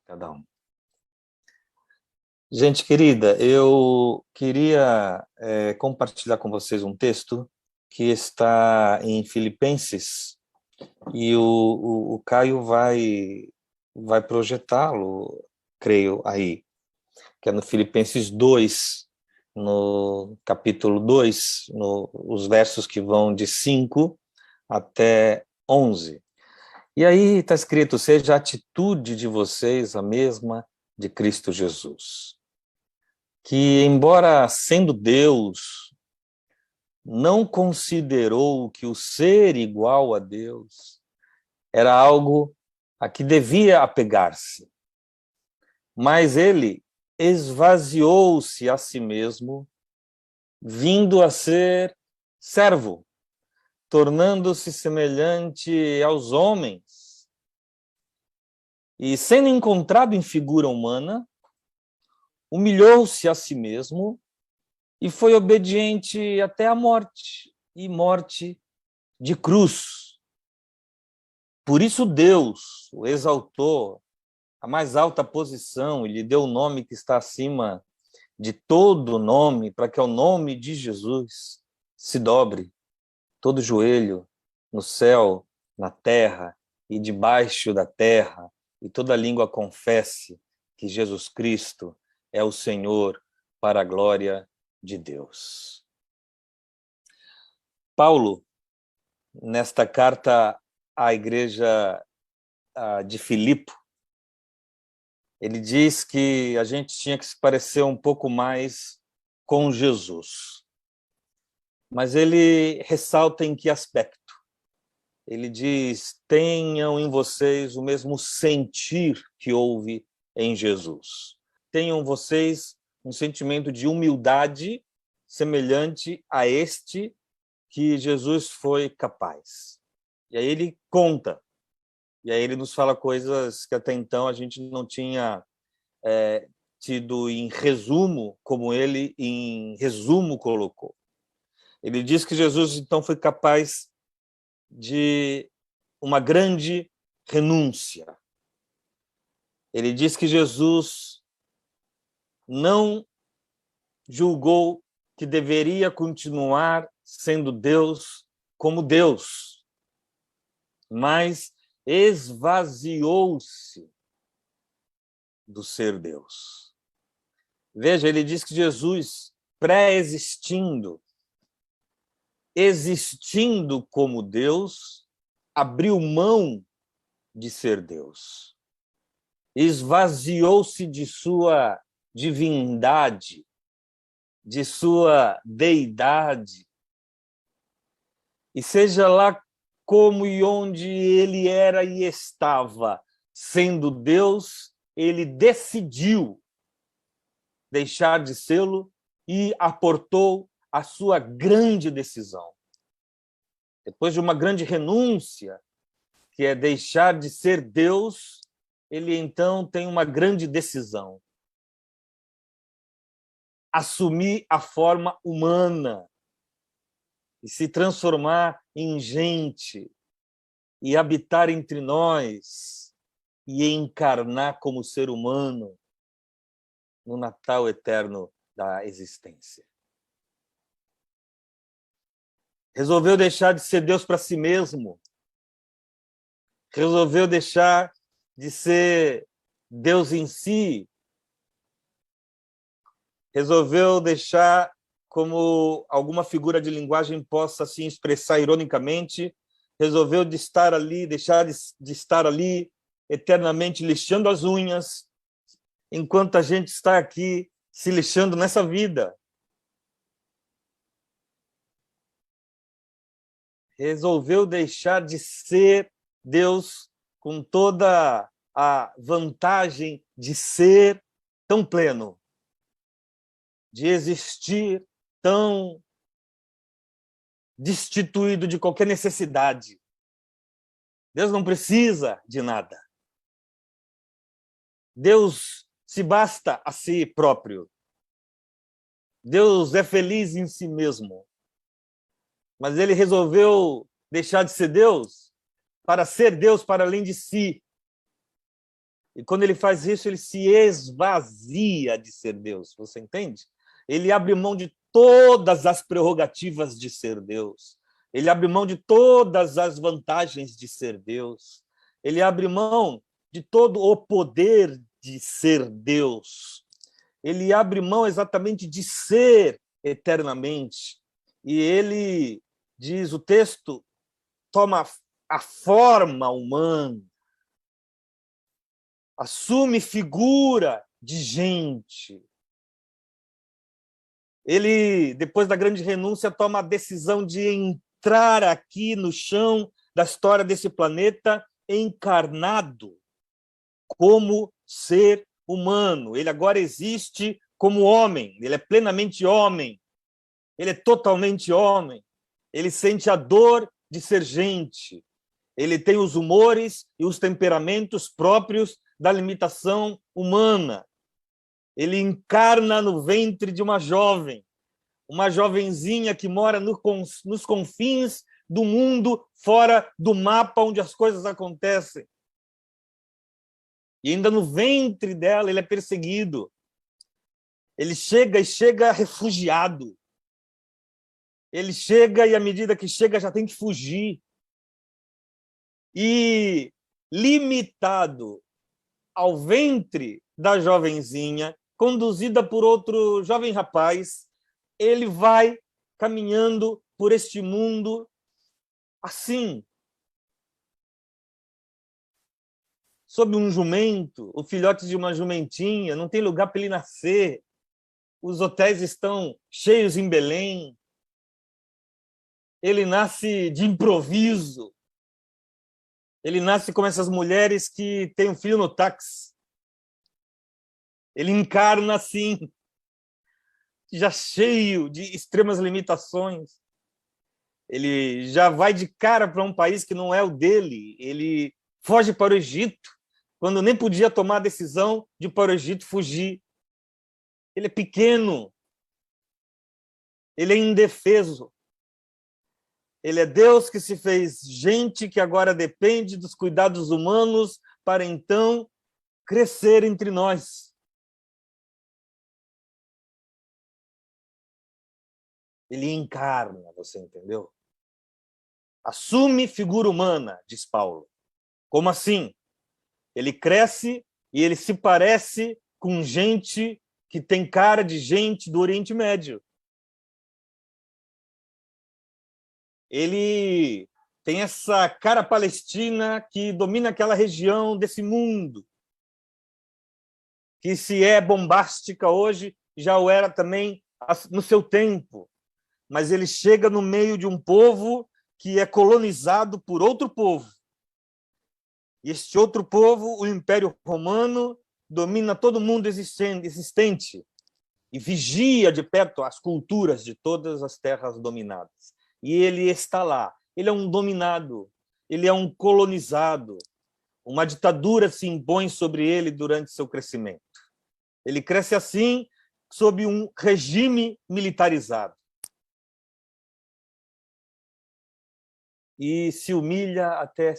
Cada um. Gente querida, eu queria compartilhar com vocês um texto que está em Filipenses e o Caio vai projetá-lo, creio, aí, que é no Filipenses 2, no capítulo 2, os versos que vão de 5 até 11. E aí está escrito: seja a atitude de vocês a mesma de Cristo Jesus, que, embora sendo Deus, não considerou que o ser igual a Deus era algo a que devia apegar-se, mas ele esvaziou-se a si mesmo, vindo a ser servo, tornando-se semelhante aos homens, e sendo encontrado em figura humana, humilhou-se a si mesmo e foi obediente até a morte, e morte de cruz. Por isso Deus o exaltou à mais alta posição e lhe deu o nome que está acima de todo nome, para que ao nome de Jesus se dobre todo joelho no céu, na terra e debaixo da terra, e toda língua confesse que Jesus Cristo é o Senhor, para a glória de Deus. Paulo, nesta carta à igreja de Filipe, ele diz que a gente tinha que se parecer um pouco mais com Jesus. Mas ele ressalta em que aspecto? Ele diz: tenham em vocês o mesmo sentir que houve em Jesus. Tenham vocês um sentimento de humildade semelhante a este que Jesus foi capaz. E aí ele conta, e aí ele nos fala coisas que até então a gente não tinha tido em resumo, como ele em resumo colocou. Ele diz que Jesus então foi capaz de uma grande renúncia. Ele diz que Jesus não julgou que deveria continuar sendo Deus como Deus, mas esvaziou-se do ser Deus. Veja, ele diz que Jesus, pré-existindo, existindo como Deus, abriu mão de ser Deus. Esvaziou-se de sua divindade, de sua deidade. E seja lá como e onde ele era e estava, sendo Deus, ele decidiu deixar de sê-lo e aportou a sua grande decisão. Depois de uma grande renúncia, que é deixar de ser Deus, ele então tem uma grande decisão: assumir a forma humana e se transformar em gente e habitar entre nós e encarnar como ser humano no Natal eterno da existência. Resolveu deixar de ser Deus para si mesmo. Resolveu deixar de ser Deus em si. Resolveu deixar, como alguma figura de linguagem possa assim expressar ironicamente, resolveu de estar ali, deixar de estar ali eternamente lixando as unhas, enquanto a gente está aqui se lixando nessa vida. Resolveu deixar de ser Deus com toda a vantagem de ser tão pleno, de existir tão destituído de qualquer necessidade. Deus não precisa de nada. Deus se basta a si próprio. Deus é feliz em si mesmo. Mas ele resolveu deixar de ser Deus para ser Deus para além de si. E quando ele faz isso, ele se esvazia de ser Deus. Você entende? Ele abre mão de todas as prerrogativas de ser Deus. Ele abre mão de todas as vantagens de ser Deus. Ele abre mão de todo o poder de ser Deus. Ele abre mão exatamente de ser eternamente. E ele, diz o texto, toma a forma humana, assume figura de gente. Ele, depois da grande renúncia, toma a decisão de entrar aqui no chão da história desse planeta encarnado como ser humano. Ele agora existe como homem, ele é plenamente homem, ele é totalmente homem, ele sente a dor de ser gente, ele tem os humores e os temperamentos próprios da limitação humana. Ele encarna no ventre de uma jovenzinha que mora nos confins do mundo, fora do mapa onde as coisas acontecem. E ainda no ventre dela ele é perseguido. Ele chega refugiado. Ele chega e, à medida que chega, já tem que fugir. E, limitado ao ventre da jovenzinha, conduzida por outro jovem rapaz, ele vai caminhando por este mundo assim, sob um jumento, o filhote de uma jumentinha, não tem lugar para ele nascer, os hotéis estão cheios em Belém, ele nasce de improviso, ele nasce como essas mulheres que têm um filho no táxi, ele encarna assim, já cheio de extremas limitações, ele já vai de cara para um país que não é o dele, ele foge para o Egito, quando nem podia tomar a decisão de ir para o Egito fugir. Ele é pequeno, ele é indefeso, ele é Deus que se fez gente, que agora depende dos cuidados humanos para então crescer entre nós. Ele encarna, você entendeu? Assume figura humana, diz Paulo. Como assim? Ele cresce e ele se parece com gente que tem cara de gente do Oriente Médio. Ele tem essa cara palestina que domina aquela região desse mundo, que se é bombástica hoje, já o era também no seu tempo. Mas ele chega no meio de um povo que é colonizado por outro povo. E este outro povo, o Império Romano, domina todo mundo existente e vigia de perto as culturas de todas as terras dominadas. E ele está lá. Ele é um dominado, ele é um colonizado. Uma ditadura se impõe sobre ele durante seu crescimento. Ele cresce assim, sob um regime militarizado. E se humilha até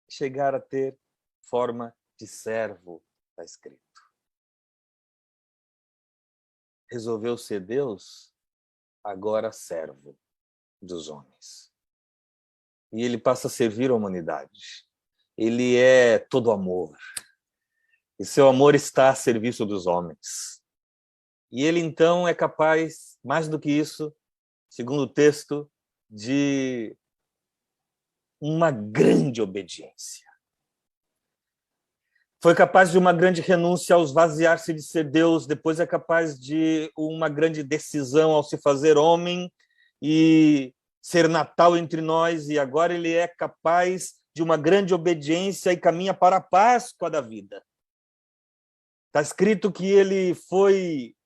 chegar a ter forma de servo, está escrito. Resolveu ser Deus, agora servo dos homens. E ele passa a servir a humanidade. Ele é todo amor. E seu amor está a serviço dos homens. E ele, então, é capaz, mais do que isso, segundo o texto, de uma grande obediência. Foi capaz de uma grande renúncia ao esvaziar-se de ser Deus, depois é capaz de uma grande decisão ao se fazer homem e ser natal entre nós, e agora ele é capaz de uma grande obediência e caminha para a Páscoa da vida. Está escrito que ele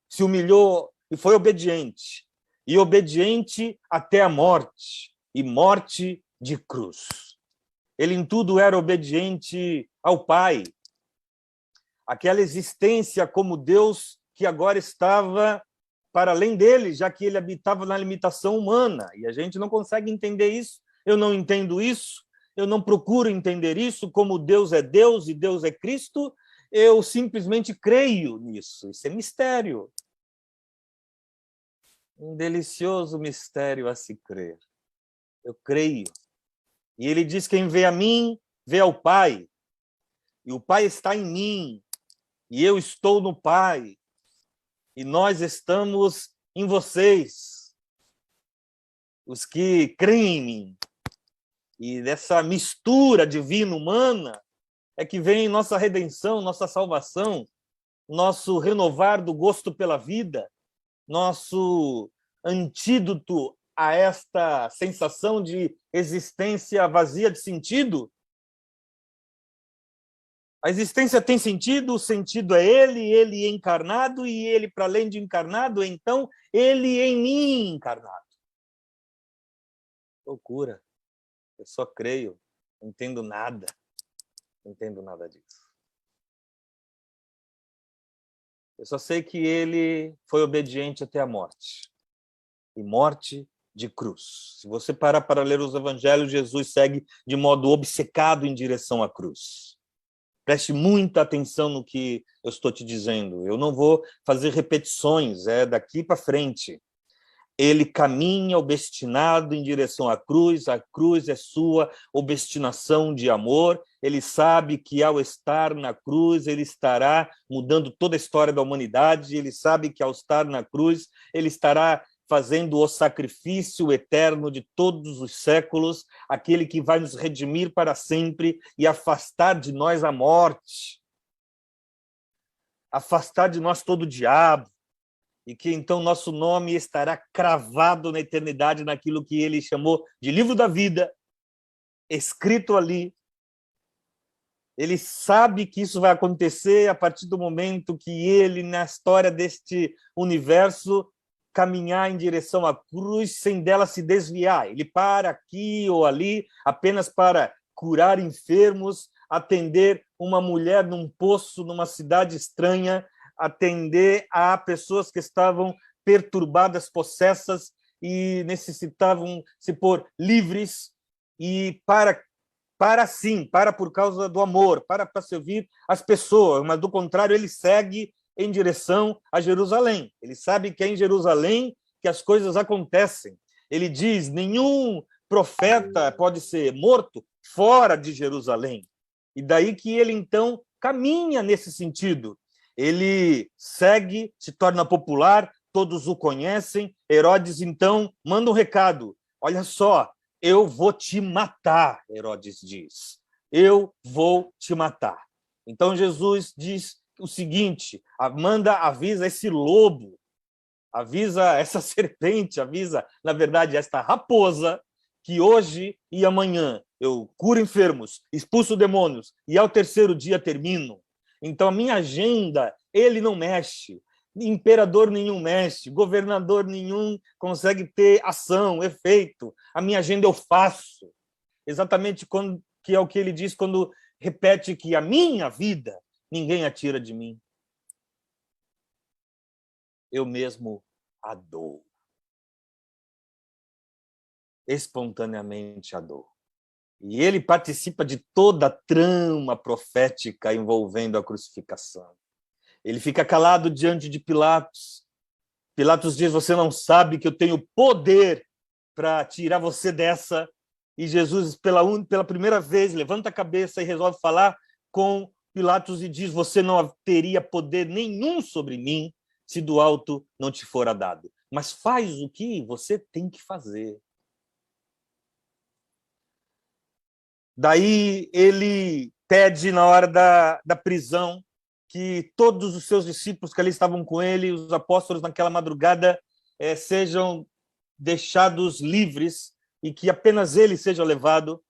se humilhou e foi obediente, e obediente até a morte, e morte de cruz. Ele em tudo era obediente ao Pai. Aquela existência como Deus que agora estava para além dele, já que ele habitava na limitação humana. E a gente não consegue entender isso. Eu não entendo isso. Eu não procuro entender isso como Deus é Deus e Deus é Cristo. eu simplesmente creio nisso. Isso é mistério. Um delicioso mistério a se crer. Eu creio. E ele diz: quem vê a mim, vê ao Pai. E o Pai está em mim. E eu estou no Pai. E nós estamos em vocês. Os que creem em mim. E dessa mistura divina-humana é que vem nossa redenção, nossa salvação, nosso renovar do gosto pela vida, nosso antídoto a esta sensação de existência vazia de sentido. A existência tem sentido, o sentido é ele encarnado, e ele, para além de encarnado, então, ele em mim encarnado. Loucura. Eu só creio, não entendo nada. Não entendo nada disso. Eu só sei que ele foi obediente até a morte. E morte de cruz. Se você parar para ler os evangelhos, Jesus segue de modo obcecado em direção à cruz. Preste muita atenção no que eu estou te dizendo. Eu não vou fazer repetições, é daqui para frente. Ele caminha obstinado em direção à cruz, a cruz é sua obstinação de amor. Ele sabe que ao estar na cruz, ele estará mudando toda a história da humanidade. Ele sabe que ao estar na cruz, ele estará fazendo o sacrifício eterno de todos os séculos, aquele que vai nos redimir para sempre e afastar de nós a morte, afastar de nós todo o diabo, e que então nosso nome estará cravado na eternidade naquilo que ele chamou de livro da vida, escrito ali. Ele sabe que isso vai acontecer a partir do momento que ele, na história deste universo, caminhar em direção à cruz sem dela se desviar. Ele para aqui ou ali apenas para curar enfermos, atender uma mulher num poço, numa cidade estranha, atender a pessoas que estavam perturbadas, possessas e necessitavam se pôr livres, e para por causa do amor, para servir as pessoas, mas do contrário ele segue em direção a Jerusalém. Ele sabe que é em Jerusalém que as coisas acontecem. Ele diz: nenhum profeta pode ser morto fora de Jerusalém. E daí que ele então caminha nesse sentido. Ele segue, se torna popular, todos o conhecem. Herodes, então, manda um recado. Olha só, eu vou te matar, Herodes diz. Eu vou te matar. Então, Jesus diz o seguinte, avisa esse lobo, avisa essa serpente, avisa, na verdade, esta raposa, que hoje e amanhã eu curo enfermos, expulso demônios, e ao terceiro dia termino. Então, a minha agenda, ele não mexe. Imperador nenhum mexe, governador nenhum consegue ter ação, efeito. A minha agenda eu faço. Exatamente que é o que ele diz quando repete que a minha vida ninguém a tira de mim. Eu mesmo a dou. Espontaneamente a dou. E ele participa de toda a trama profética envolvendo a crucificação. Ele fica calado diante de Pilatos. Pilatos diz: você não sabe que eu tenho poder para tirar você dessa. E Jesus, pela primeira vez, levanta a cabeça e resolve falar com Pilatos e diz: você não teria poder nenhum sobre mim se do alto não te fora dado. Mas faz o que você tem que fazer. Daí ele pede, na hora da prisão, que todos os seus discípulos que ali estavam com ele, os apóstolos naquela madrugada, sejam deixados livres e que apenas ele seja levado.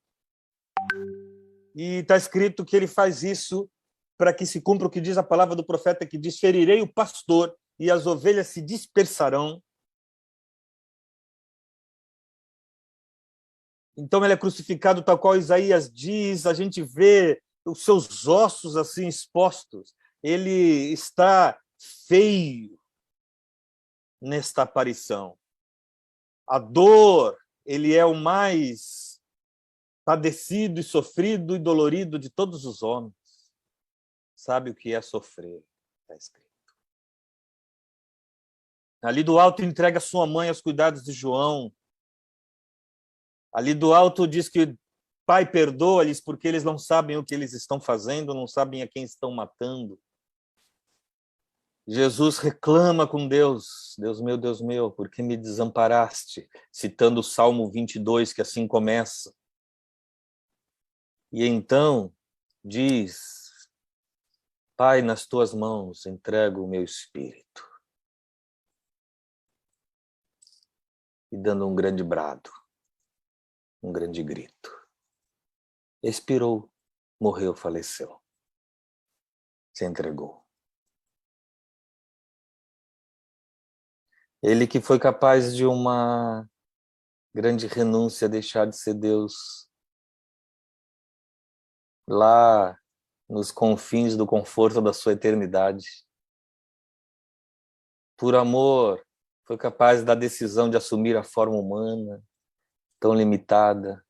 E está escrito que ele faz isso para que se cumpra o que diz a palavra do profeta, que diz: ferirei o pastor e as ovelhas se dispersarão. Então ele é crucificado tal qual Isaías diz, a gente vê os seus ossos assim expostos. Ele está feio nesta aparição. A dor, ele é o mais padecido e sofrido e dolorido de todos os homens. sabe o que é sofrer, está escrito. Ali do alto entrega sua mãe aos cuidados de João. Ali do alto diz que Pai, perdoa-lhes porque eles não sabem o que eles estão fazendo, não sabem a quem estão matando. Jesus reclama com Deus, Deus meu, por que me desamparaste? Citando o Salmo 22, que assim começa. E então diz, Pai, nas tuas mãos entrego o meu espírito. E dando um grande brado, um grande grito. Expirou, morreu, faleceu. Se entregou. Ele que foi capaz de uma grande renúncia, deixar de ser Deus, lá nos confins do conforto da sua eternidade. Por amor, foi capaz da decisão de assumir a forma humana, tão limitada,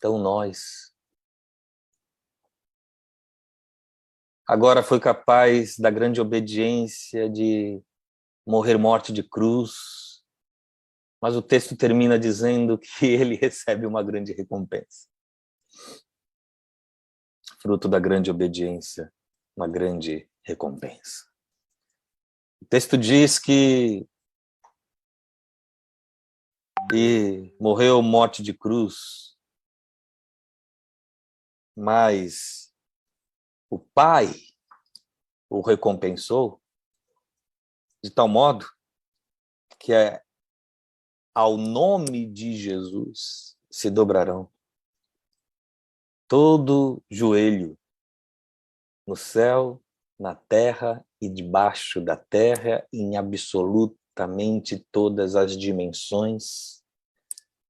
tão nós. Agora foi capaz da grande obediência de morrer morte de cruz, mas o texto termina dizendo que ele recebe uma grande recompensa. Fruto da grande obediência, uma grande recompensa. O texto diz que morreu morte de cruz, mas o Pai o recompensou de tal modo que ao nome de Jesus se dobrarão todo joelho no céu, na terra e debaixo da terra, em absolutamente todas as dimensões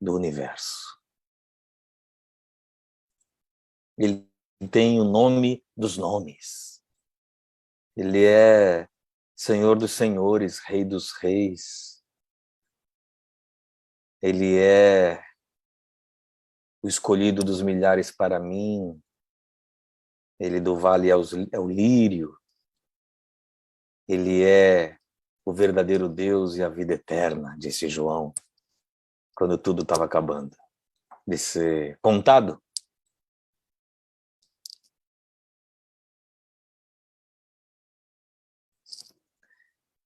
do universo. Ele tem o nome dos nomes. Ele é Senhor dos senhores, Rei dos reis. Ele é o escolhido dos milhares para mim. Ele do vale é o lírio. Ele é o verdadeiro Deus e a vida eterna, disse João, quando tudo estava acabando de ser contado.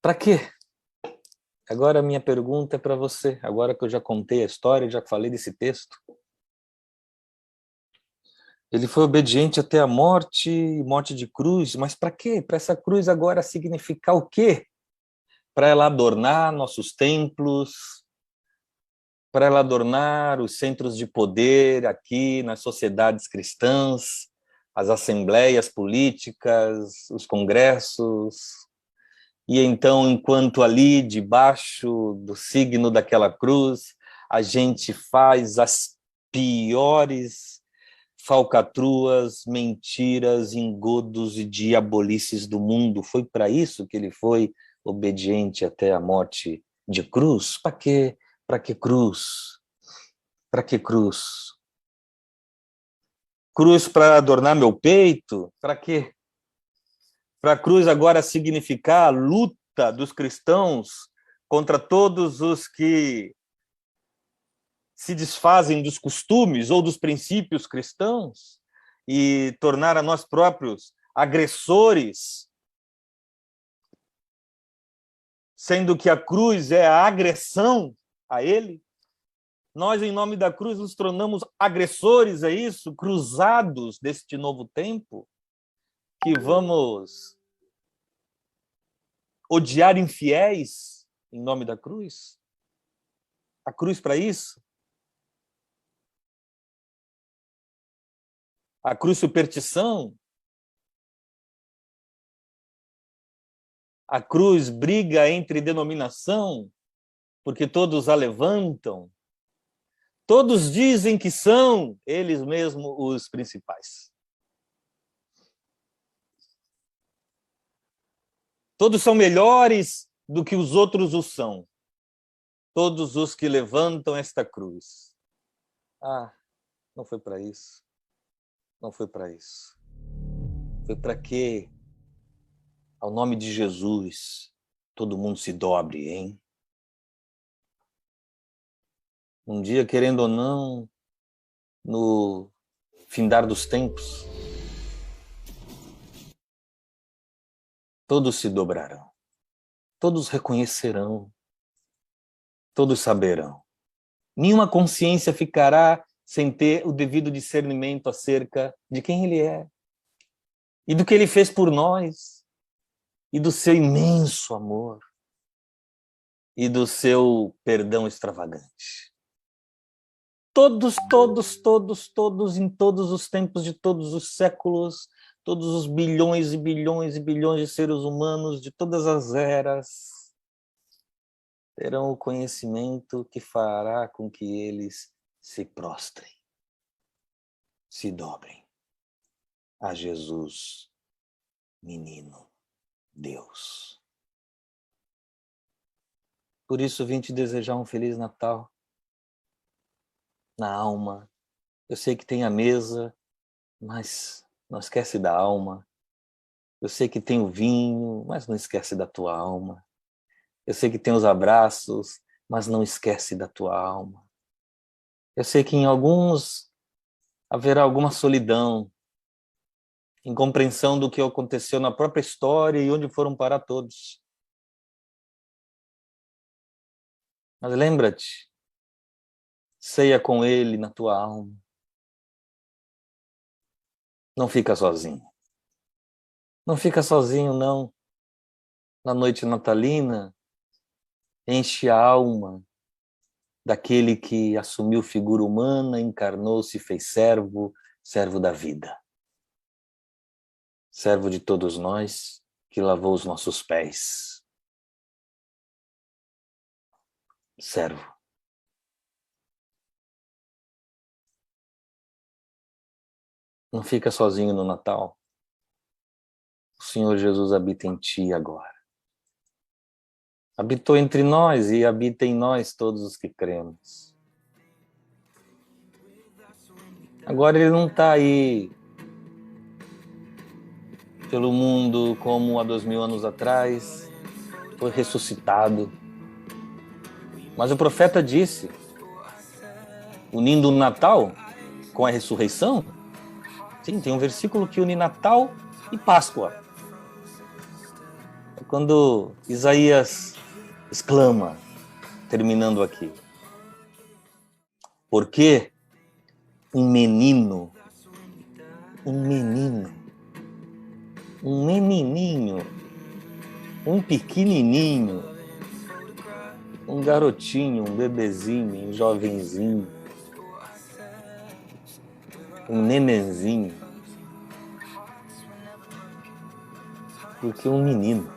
Para quê? Agora a minha pergunta é para você, agora que eu já contei a história, já falei desse texto. Ele foi obediente até a morte, morte de cruz, mas para quê? Para essa cruz agora significar o quê? Para ela adornar nossos templos, para ela adornar os centros de poder aqui nas sociedades cristãs, as assembleias políticas, os congressos. E então, enquanto ali, debaixo do signo daquela cruz, a gente faz as piores falcatruas, mentiras, engodos e diabolices do mundo. Foi para isso que ele foi obediente até a morte de cruz? Para quê? Para que cruz? Para que cruz? Cruz para adornar meu peito? Para quê? Para a cruz agora significar a luta dos cristãos contra todos os que se desfazem dos costumes ou dos princípios cristãos e tornar a nós próprios agressores, sendo que a cruz é a agressão a ele. Nós, em nome da cruz, nos tornamos agressores, é isso? Cruzados deste novo tempo, que vamos odiar infiéis em nome da cruz? A cruz para isso? A cruz superstição? A cruz briga entre denominação, porque todos a levantam. Todos dizem que são eles mesmos os principais. Todos são melhores do que os outros o são. Todos os que levantam esta cruz. Ah, não foi para isso. Não foi para isso. Foi para que, ao nome de Jesus, todo mundo se dobre, hein? Um dia, querendo ou não, no findar dos tempos, todos se dobrarão, todos reconhecerão, todos saberão. Nenhuma consciência ficará sem ter o devido discernimento acerca de quem ele é e do que ele fez por nós e do seu imenso amor e do seu perdão extravagante. Todos, em todos os tempos de todos os séculos, todos os bilhões e bilhões e bilhões de seres humanos de todas as eras terão o conhecimento que fará com que eles se prostrem, se dobrem a Jesus, menino Deus. Por isso vim te desejar um Feliz Natal na alma. Eu sei que tem a mesa, mas não esquece da alma. Eu sei que tem o vinho, mas não esquece da tua alma. Eu sei que tem os abraços, mas não esquece da tua alma. Eu sei que em alguns haverá alguma solidão, incompreensão do que aconteceu na própria história e onde foram parar todos. Mas lembra-te, ceia com ele na tua alma. Não fica sozinho. Não fica sozinho, não. Na noite natalina, enche a alma daquele que assumiu figura humana, encarnou-se e fez servo, servo da vida. Servo de todos nós, que lavou os nossos pés. Servo. Não fica sozinho no Natal. O Senhor Jesus habita em ti agora. Habitou entre nós e habita em nós todos os que cremos. Agora ele não está aí pelo mundo como há 2000 anos atrás, foi ressuscitado. Mas o profeta disse, unindo o Natal com a ressurreição, sim, tem um versículo que une Natal e Páscoa. É quando Isaías exclama, terminando aqui, porque um menininho, um menininho, um pequenininho, um garotinho, um bebezinho, um jovenzinho, um nenenzinho, porque um menino,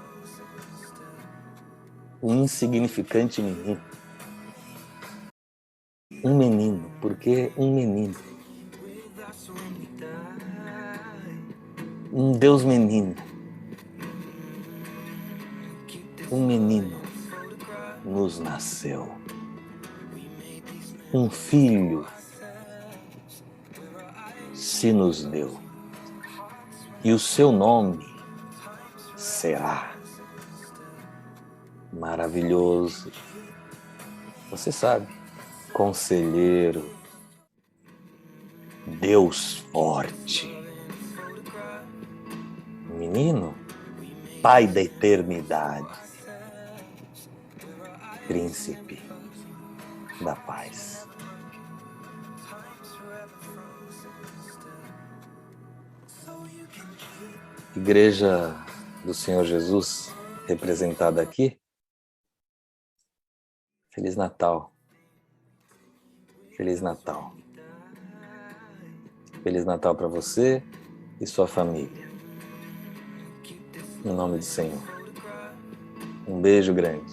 um insignificante menino, um menino, porque um menino, um Deus menino, um menino nos nasceu, um filho se nos deu, e o seu nome será maravilhoso, você sabe, conselheiro, Deus forte, menino, Pai da eternidade, príncipe da paz. Igreja do Senhor Jesus, representada aqui, Feliz Natal. Feliz Natal. Feliz Natal para você e sua família. Em nome do Senhor. Um beijo grande.